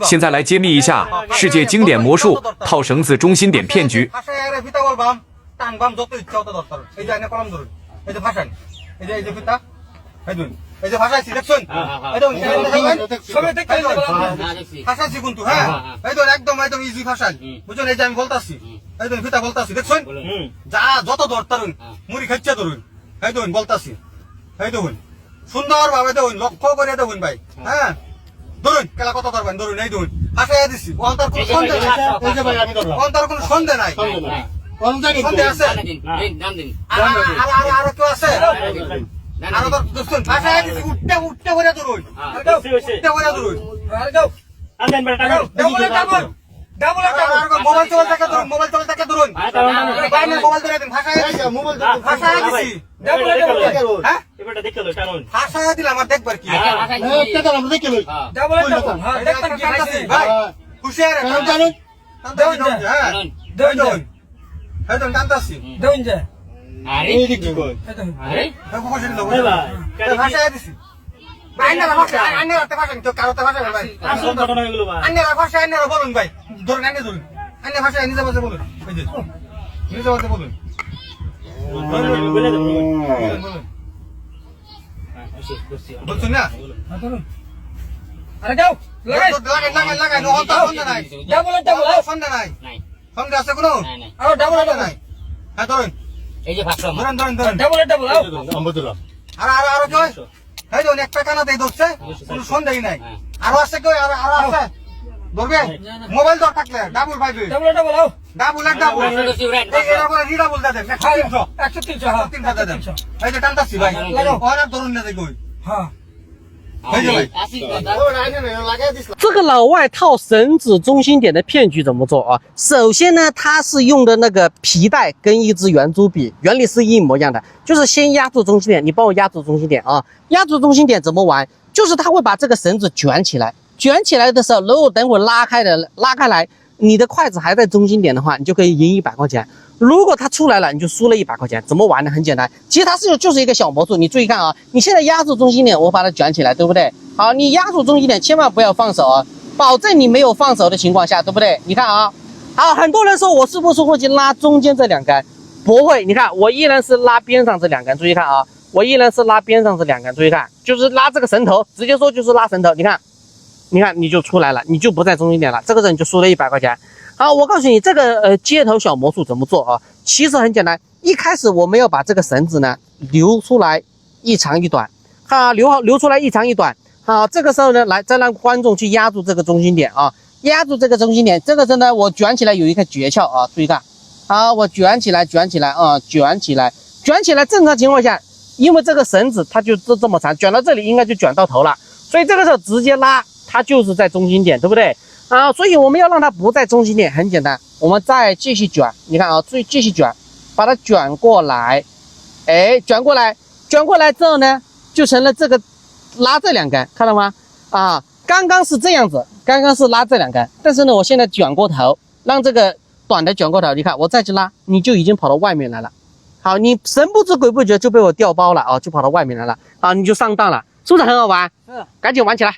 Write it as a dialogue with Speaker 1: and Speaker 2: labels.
Speaker 1: 现在来揭秘一下世界经典魔术套绳子中心点骗局。
Speaker 2: এই যে ভাষাইছি দেখছেন ভাষাইছি কিন্তু হ্যাঁ এই ধরুন একদম একদম ইজি ভাষায় বুঝছেন এই যে আমি বলতাছি এই ধরুন ফিতা বলতাছি দেখছেন যা যত ধরতারুন মুড়ি খাইছে ধরুন এই ধরুন বলতাছি এই দেখুন সুন্দর ভাবে দেখুন লক্ষ্য করে দেখুন ভাই হ্যাঁ ধরুন খেলা কত ধরবেন ধরুন এই ধরুন ভাষায় দিচ্ছি অন্তর কোনো সন্দেহ নাই অন্তর কোনো সন্দেহ নাই সন্দেহ আছে আর কেউ আছে আরো তো দোস্ত ভাষায় দিছি উঠতে উঠতে করে ধরুন উঠতে করে ধরুন আনবেন বেটা ডাবল মোবাইল চলে থাকে ধরুন মোবাইল চলে থাকে ধরুন বাইরে মোবাইল ধরে দিন ভাষায় মোবাইল ভাষায় দিছি ডাবল হ্যাঁ এবারে দেখে লই টানুন ভাষায় দিলে আমার দেখবার কি এটা আমরা দেখে লই ডাবল হ্যাঁ দেখবেন কি ভাই হুশিয়ার জানুন দেউন হ্যাঁ দেউন হ্যাঁ তো টানতাছি দেউন যে আরে এই দিক কই আরে দেখো বসে দিল ভাষায় দিছি আইনারা ভাষা আইনারা তে ভাষা তো কারোতে ভাষা ভাই আসল ঘটনা এগুলো ভাই আইনারা ভাষা আইনারা বলুন ভাই ধরুন আইনে ধরুন আইনে ভাষা নিজে ভাষা বলুন এই যে নিজে ভাষা বলুন বলুন না ধরুন আরে যাও লাগাই লাগাই নো হতা সন্ধ্যা নাই ডাবল ডাবল সন্ধ্যা নাই সন্ধ্যা আছে কোনো আরো ডাবল নাই হ্যাঁ ধরুন এই যে ভাষা ধরুন ধরুন ধরুন ডাবল ডাবল আলহামদুলিল্লাহ আর আর কই এই দেখুন একটা কানা দেই ধরছে কোনো সন্দেহই নাই আরো আছে কই আর আছে ধরবে মোবাইল ধর থাকলে ডাবল পাইবে ডাবল ডাবল আও ডাবল ডাবল এই এর পরে রি ডাবল দাও 100 300 হ্যাঁ 300 দাও এই যে টানতাছি ভাই আর ধরুন না দেই কই হ্যাঁ
Speaker 3: 这个老外套绳子中心点的骗局怎么做啊？首先呢，它是用的那个皮带跟一支圆珠笔，原理是一模一样的，就是先压住中心点，你帮我压住中心点啊。压住中心点怎么玩？就是他会把这个绳子卷起来，卷起来的时候，如果等会拉开来，你的筷子还在中心点的话，你就可以赢100块钱。如果它出来了，你就输了100块钱。怎么玩呢？很简单，其实它就是一个小魔术。你注意看啊，你现在压住中心点，我把它卷起来，对不对？好，你压住中心点，千万不要放手啊，保证你没有放手的情况下，对不对？你看啊，好，很多人说我是不是会去拉中间这2根？不会，你看我依然是拉边上这2根。注意看啊，我依然是拉边上这2根。注意看，就是拉这个绳头，直接说就是拉绳头。你看，你就出来了，你就不在中心点了，这个人就输了100块钱。好，我告诉你这个街头小魔术怎么做啊？其实很简单，一开始我们要把这个绳子呢留出来一长一短，好，留出来一长一短。好，这个时候呢，来再让观众去压住这个中心点啊，压住这个中心点。这个时候呢，我卷起来有一个诀窍啊，注意看，好，我卷起来啊，卷起来。正常情况下，因为这个绳子它就这么长，卷到这里应该就卷到头了，所以这个时候直接拉，它就是在中心点，对不对？啊，所以我们要让它不在中心点，很简单，我们再继续卷。你看啊，继续卷，把它卷过来，哎，卷过来之后呢，就成了这个拉这2根，看到吗？啊，刚刚是这样子，刚刚是拉这2根，但是呢，我现在卷过头，让这个短的卷过头，你看我再去拉，你就已经跑到外面来了。好，你神不知鬼不觉就被我调包了啊，就跑到外面来了，啊，你就上当了，是不是很好玩？是，赶紧玩起来。